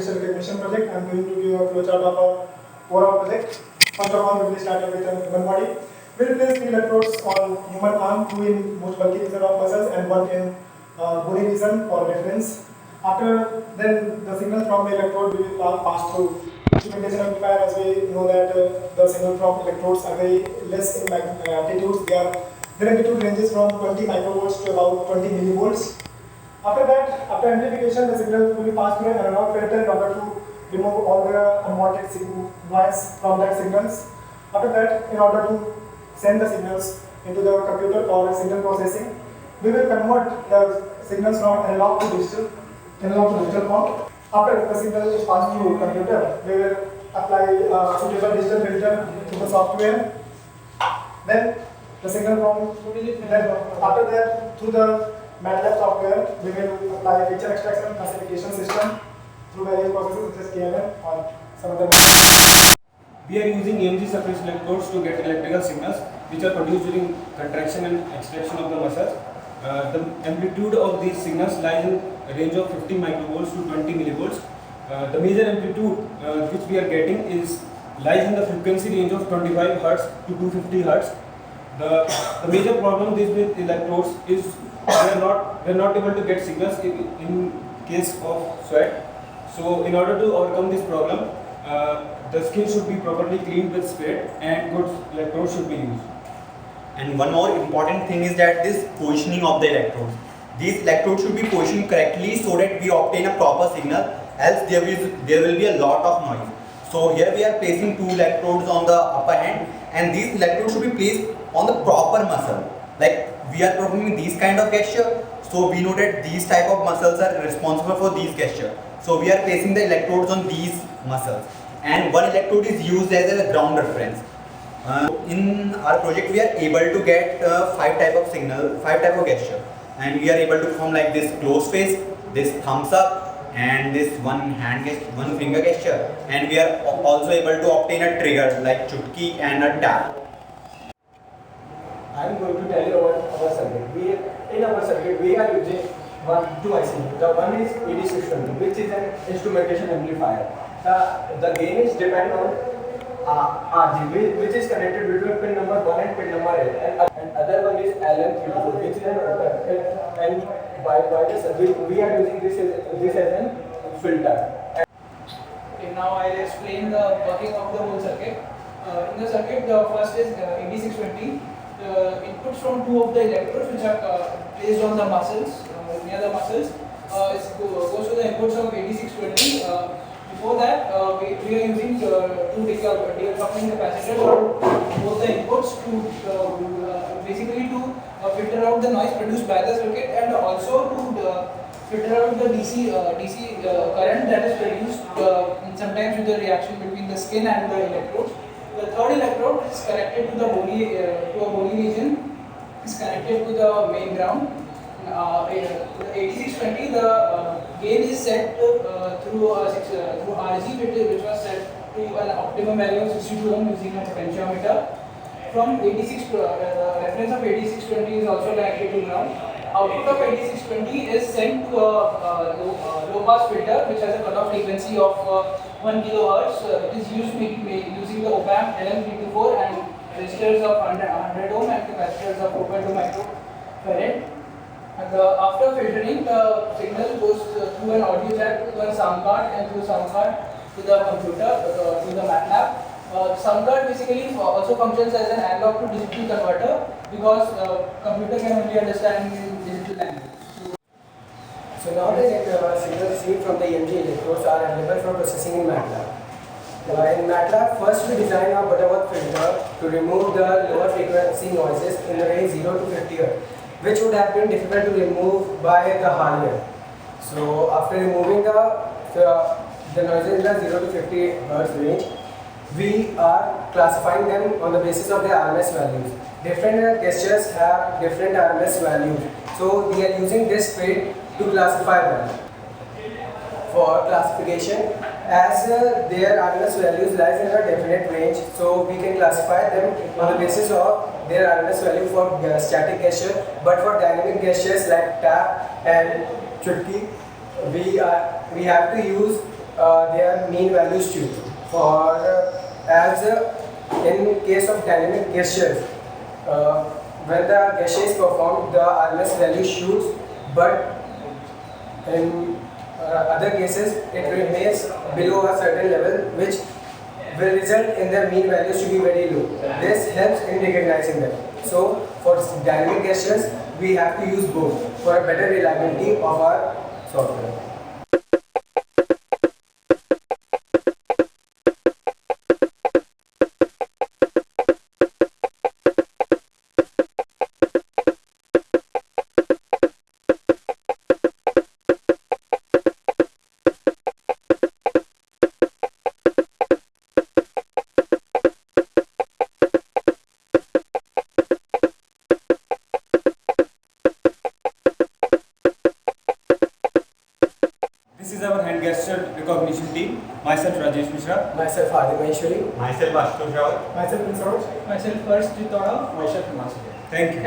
facial recognition project. I'm going to give a flowchart of our overall project. First of all, we will start with the human body. We'll place 3 electrodes on human arm, 2 in most bulky region of muscles and 1 in bony region for reference. After then, the signal from the electrode will pass through instrumentation amplifier. As we know that the signal from electrodes are very less in amplitudes. Their amplitude ranges from 20 microvolts to about 20 millivolts. After that, after amplification, the signal will be passed through an analog filter in order to remove all the unwanted noise from that signals. After that, in order to send the signals into the computer for signal processing, we will convert the signals from analog to digital form. After the signal is passed through computer, we will apply suitable digital filter to the software. Then the signal after that, through the MATLAB software, we will apply a feature extraction classification system through various processes such as KNN or some other. We are using EMG surface electrodes to get electrical signals which are produced during contraction and extraction of the muscles. The amplitude of these signals lies in a range of 50 microvolts to 20 millivolts. The major amplitude which we are getting lies in the frequency range of 25 Hz to 250 Hz. The major problem with electrodes is we are not able to get signals in case of sweat. So in order to overcome this problem, the skin should be properly cleaned with spirit and good electrodes should be used. And one more important thing is that this positioning of the electrodes. These electrodes should be positioned correctly so that we obtain a proper signal, else there will be a lot of noise. So here we are placing 2 electrodes on the upper hand, and these electrodes should be placed on the proper muscle. Like we are performing these kind of gesture, so we know that these type of muscles are responsible for these gesture. So we are placing the electrodes on these muscles, and one electrode is used as a ground reference. In our project, we are able to get 5 type of gesture, and we are able to perform like this close face, this thumbs up, and this one finger gesture, and we are also able to obtain a trigger like chutki and a tap. I am going to tell you about our circuit. In our circuit, we are using two IC. The one is ED620, which is an instrumentation amplifier. The gain is depend on RG, which is connected between pin number 1 and pin number 8, and other one is LM34, which is and by this we are using this as an filter. Okay, now I'll explain the working of the whole circuit. In the circuit, the first is ED620. The inputs from 2 of the electrodes which are placed on the muscles, near the muscles, goes to the inputs of ED620. Before that, we are using 2 decoupling capacitors on both the inputs to basically to filter out the noise produced by the circuit, and also to filter out the DC current that is produced sometimes with the reaction between the skin and the electrodes. The third electrode is connected to a bony region, is connected to the main ground. The 8620, the gain is set through RG, which was set to an optimum value of 62 ohm using a potentiometer. From 86, the reference of 8620 is also connected to ground. Output of 8620 is sent to a low pass filter which has a cutoff frequency of 1 kHz. It is used using the op-amp LM324 and resistors of 100 ohm and capacitors of 4.2 microfarad. After filtering, the signal goes through an audio jack to a sound card, and through sound card to the computer, to the MATLAB. Sound card basically also functions as an analog to digital converter, because computer can only understand digital language. So now the signals received from the EMG electrodes are available for processing in MATLAB. In MATLAB, first we design a Butterworth filter to remove the lower frequency noises in the range 0 to 50 Hz, which would have been difficult to remove by the hardware. So after removing the noises in the 0 to 50 Hz range, we are classifying them on the basis of their RMS values. Different gestures have different RMS values, so we are using this field to classify them. For classification, as their RMS values lies in a definite range, so we can classify them on the basis of their RMS value for static gesture, but for dynamic gestures like tap and chutki, we have to use their mean values too. For as in case of dynamic gestures, when the gesture is performed, the RMS value shoots, but in other cases it remains below a certain level, which will result in their mean values to be very low. This helps in recognizing them. So for dynamic gestures, we have to use both for a better reliability of our software. This is our hand gesture recognition team. Myself Rajesh Mishra. Myself Adi Maheshwari. Myself Ashutosh Rawat. Myself, Prince Saroj. Myself first Jitoda. Thank you.